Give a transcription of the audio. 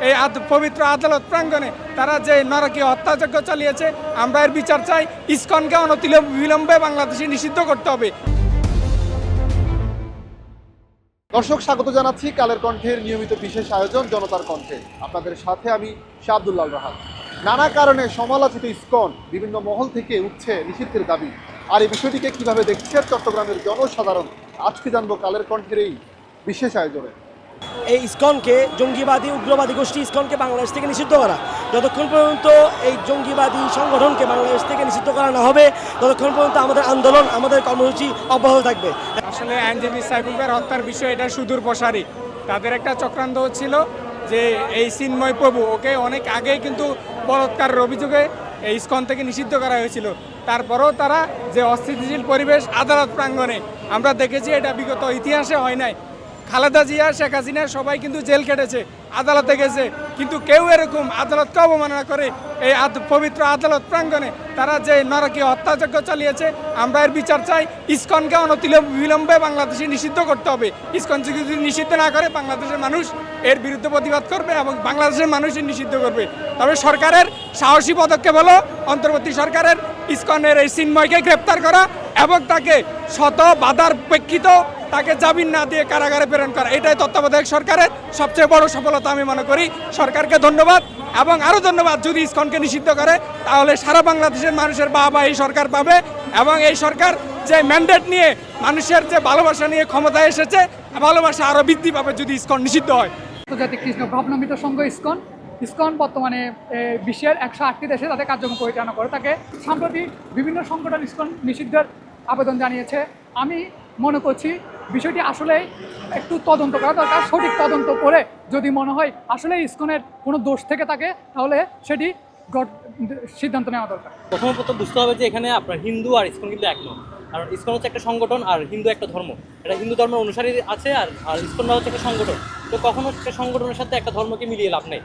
এই পবিত্র আদালত প্রাঙ্গণে তারা যে নরকীয় হত্যাযজ্ঞ চালিয়েছে, আমরা এর বিচার চাই। ইসকনকে অনতিবিলম্বে বাংলাদেশে নিষিদ্ধ করতে হবে। দর্শক, স্বাগত জানাচ্ছি কালের কণ্ঠের নিয়মিত বিশেষ আয়োজন জনতার কণ্ঠে। আপনাদের সাথে আমি শাহ আব্দুল্লাহ রাহাত। নানা কারণে সমালোচিত ইসকন বিভিন্ন মহল থেকে উঠছে নিষিদ্ধের দাবি। আর এই বিষয়টিকে কিভাবে দেখছে চট্টগ্রামের জনসাধারণ, আজকে জানবো কালের কণ্ঠের এই বিশেষ আয়োজনে। এই ইসকনকে, জঙ্গিবাদী উগ্রবাদী গোষ্ঠী ইসকনকে বাংলাদেশ থেকে নিষিদ্ধ করা, যতক্ষণ পর্যন্ত এই জঙ্গিবাদী সংগঠনকে বাংলাদেশ থেকে নিষিদ্ধ করা না হবে, ততক্ষণ পর্যন্ত আমাদের আন্দোলন, আমাদের কর্মসূচি অব্যাহত থাকবে। আসলে আইনজীবী সাইফুল ভাইয়ের হত্যার বিষয় এটা সুদূর প্রসারী। তাদের একটা চক্রান্ত হচ্ছিল যে এই চিন্ময় প্রভু, ওকে অনেক আগেই কিন্তু বলাৎকারের অভিযোগে এই ইসকন থেকে নিষিদ্ধ করা হয়েছিল। তারপরেও তারা যে অস্থিতিশীল পরিবেশ আদালত প্রাঙ্গণে আমরা দেখেছি, এটা বিগত ইতিহাসে হয় নাই। খালেদা জিয়া, শেখ হাসিনা সবাই কিন্তু জেল কেটেছে, আদালতে গেছে, কিন্তু কেউ এরকম আদালতকে অবমাননা করে এই পবিত্র আদালত প্রাঙ্গণে তারা যে নরকীয় হত্যাযজ্ঞ চালিয়েছে, আমরা এর বিচার চাই। ইসকনকে অনতিবিলম্বে বাংলাদেশে নিষিদ্ধ করতে হবে। ইসকন যদি নিষিদ্ধ না করে, বাংলাদেশের মানুষ এর বিরুদ্ধে প্রতিবাদ করবে এবং বাংলাদেশের মানুষই নিষিদ্ধ করবে। তবে সরকারের সাহসী পদক্ষেপ হলো অন্তর্বর্তী সরকারের ইসকনের এই চিন্ময়কে গ্রেপ্তার করা এবং তাকে শত বাধার প্রেক্ষিত তাকে জামিন না দিয়ে কারাগারে প্রেরণ করা। এটাই তত্ত্বাবধায়ক সরকারের সবচেয়ে বড় সফলতা আমি মনে করি। সরকারকে ধন্যবাদ এবং আরও ধন্যবাদ। যদি ইসকনকে নিষিদ্ধ করে, তাহলে সারা বাংলাদেশের মানুষের বাহবা এই সরকার পাবে এবং এই সরকার যে ম্যান্ডেট নিয়ে মানুষের যে ভালোবাসা নিয়ে ক্ষমতায় এসেছে, ভালোবাসা আরও বৃদ্ধি পাবে যদি ইসকন নিষিদ্ধ হয়। আন্তর্জাতিক কৃষ্ণ ভাবনমিত সংঘ ইসকন বর্তমানে বিশ্বের 108টি দেশে তাদের কার্যক্রম পরিচালনা করে থাকে। সম্প্রতি বিভিন্ন সংগঠন ইসকন নিষিদ্ধের আবেদন জানিয়েছে। আমি মনে করছি বিষয়টি আসলে একটু তদন্ত করা দরকার। সঠিক তদন্ত করে যদি মনে হয় আসলে ইসকনের কোনো দোষ থেকে থাকে, তাহলে সেটি সিদ্ধান্ত নেওয়া দরকার। প্রথমত বুঝতে হবে যে এখানে আপনার হিন্দু আর ইসকন কিন্তু এক নয়। কারণ ইসকন হচ্ছে একটা সংগঠন আর হিন্দু একটা ধর্ম। এটা হিন্দু ধর্মের অনুসারী আছে আর ইসকনরা হচ্ছে একটা সংগঠন। তো কখনো একটা সংগঠনের সাথে একটা ধর্মকে মিলিয়ে লাভ নেই।